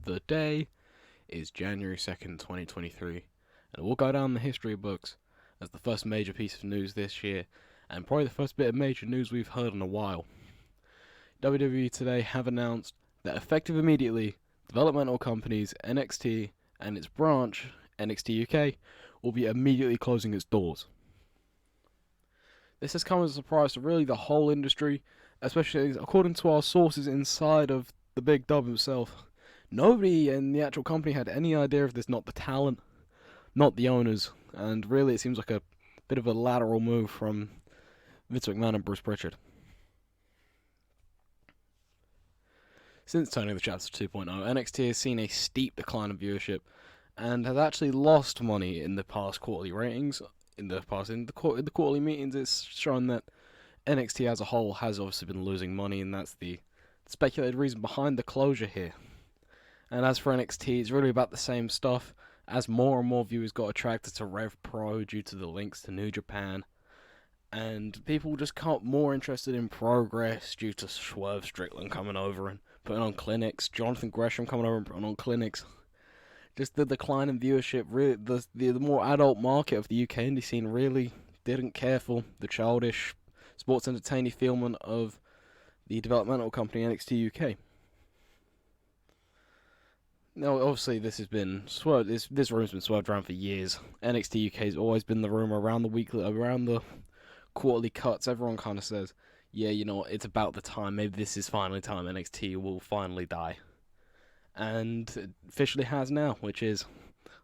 The day is January 2nd, 2023, and it will go down in the history books as the first major piece of news this year, and probably the first bit of major news we've heard in a while. WWE today have announced that effective immediately, developmental companies NXT and its branch, NXT UK, will be immediately closing its doors. This has come as a surprise to really the whole industry, especially according to our sources inside of the Big Dub himself. Nobody in the actual company had any idea of this, not the talent, not the owners, and really it seems like a bit of a lateral move from Vince McMahon and Bruce Pritchard. Since turning the chapter 2.0, NXT has seen a steep decline in viewership and has actually lost money in the past quarterly ratings. In the quarterly meetings, it's shown that NXT as a whole has obviously been losing money, and that's the speculated reason behind the closure here. And as for NXT, it's really about the same stuff, as more and more viewers got attracted to Rev Pro due to the links to New Japan, and people just got more interested in Progress due to Swerve Strickland coming over and putting on clinics, Jonathan Gresham coming over and putting on clinics. Just the decline in viewership, really, the more adult market of the UK indie scene really didn't care for the childish sports entertaining feeling of the developmental company NXT UK. Now, obviously, this has been swerved. This rumor's been swerved around for years. NXT UK has always been the rumor around the quarterly cuts. Everyone kind of says, "Yeah, you know, it's about the time. Maybe this is finally time. NXT will finally die." And it officially has now, which is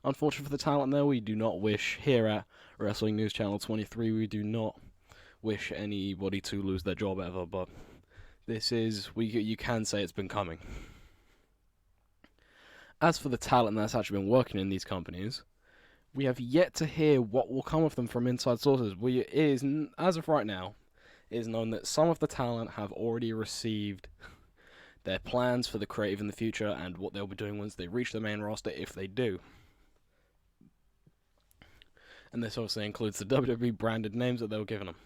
unfortunate for the talent there. We do not wish, here at Wrestling News Channel 23, we do not wish anybody to lose their job ever, but you can say it's been coming. As for the talent that's actually been working in these companies, we have yet to hear what will come of them from inside sources. As of right now, it is known that some of the talent have already received their plans for the creative in the future and what they'll be doing once they reach the main roster, if they do. And this obviously includes the WWE branded names that they were given them.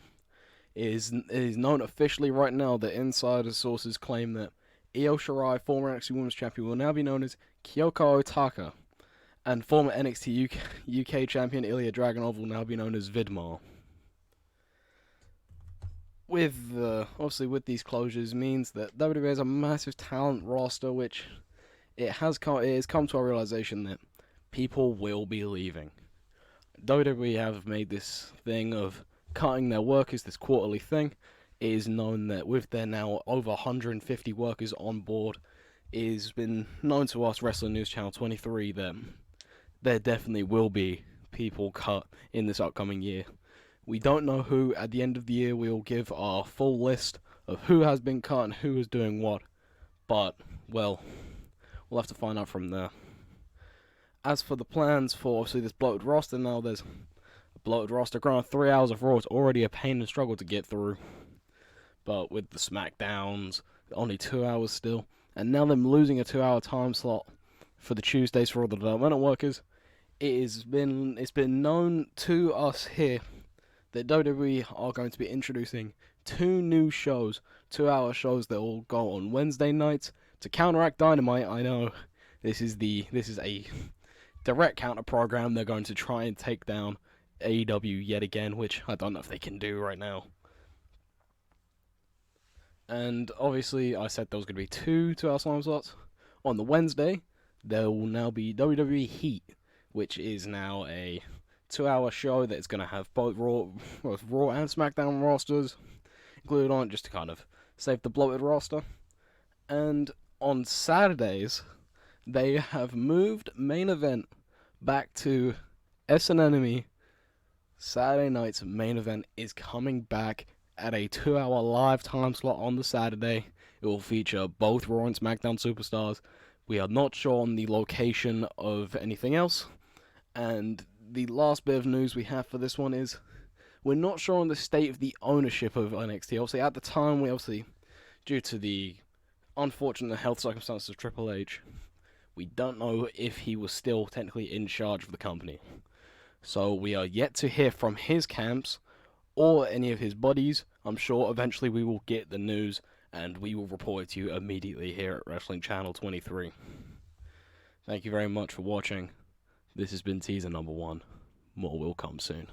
It is known officially right now that insider sources claim that Io Shirai, former NXT Women's Champion, will now be known as Kyoko Otaka, and former NXT UK Champion Ilya Dragunov will now be known as Vidmar. Obviously with these closures means that WWE has a massive talent roster, which it has come to a realization that people will be leaving. WWE have made this thing of cutting their workers, this quarterly thing. It is known that with their now over 150 workers on board, it has been known to us, Wrestling News Channel 23, that there definitely will be people cut in this upcoming year. We don't know who. At the end of the year, we will give our full list of who has been cut and who is doing what. But, well, we'll have to find out from there. As for the plans for, obviously, this bloated roster, now there's a bloated roster. Granted, 3 hours of Raw is already a pain and struggle to get through. But with the SmackDowns, only 2 hours still. And now them losing a 2-hour time slot for the Tuesdays for all the developmental workers, it's been known to us here that WWE are going to be introducing 2 new shows, 2-hour shows that will go on Wednesday nights to counteract Dynamite. I know this is a direct counter program. They're going to try and take down AEW yet again, which I don't know if they can do right now. And obviously, I said there was going to be 2-hour time slots. On the Wednesday, there will now be WWE Heat, which is now a 2-hour show that's going to have both Raw and SmackDown rosters included on it, just to kind of save the bloated roster. And on Saturdays, they have moved main event back to SNenemy. Saturday night's main event is coming back at a 2-hour live time slot on the Saturday. It will feature both Raw and SmackDown superstars. We are not sure on the location of anything else. And the last bit of news we have for this one is we're not sure on the state of the ownership of NXT. Obviously, at the time, due to the unfortunate health circumstances of Triple H, we don't know if he was still technically in charge of the company. So we are yet to hear from his camps or any of his buddies. I'm sure eventually we will get the news and we will report it to you immediately here at Wrestling Channel 23. Thank you very much for watching. This has been teaser number one. More will come soon.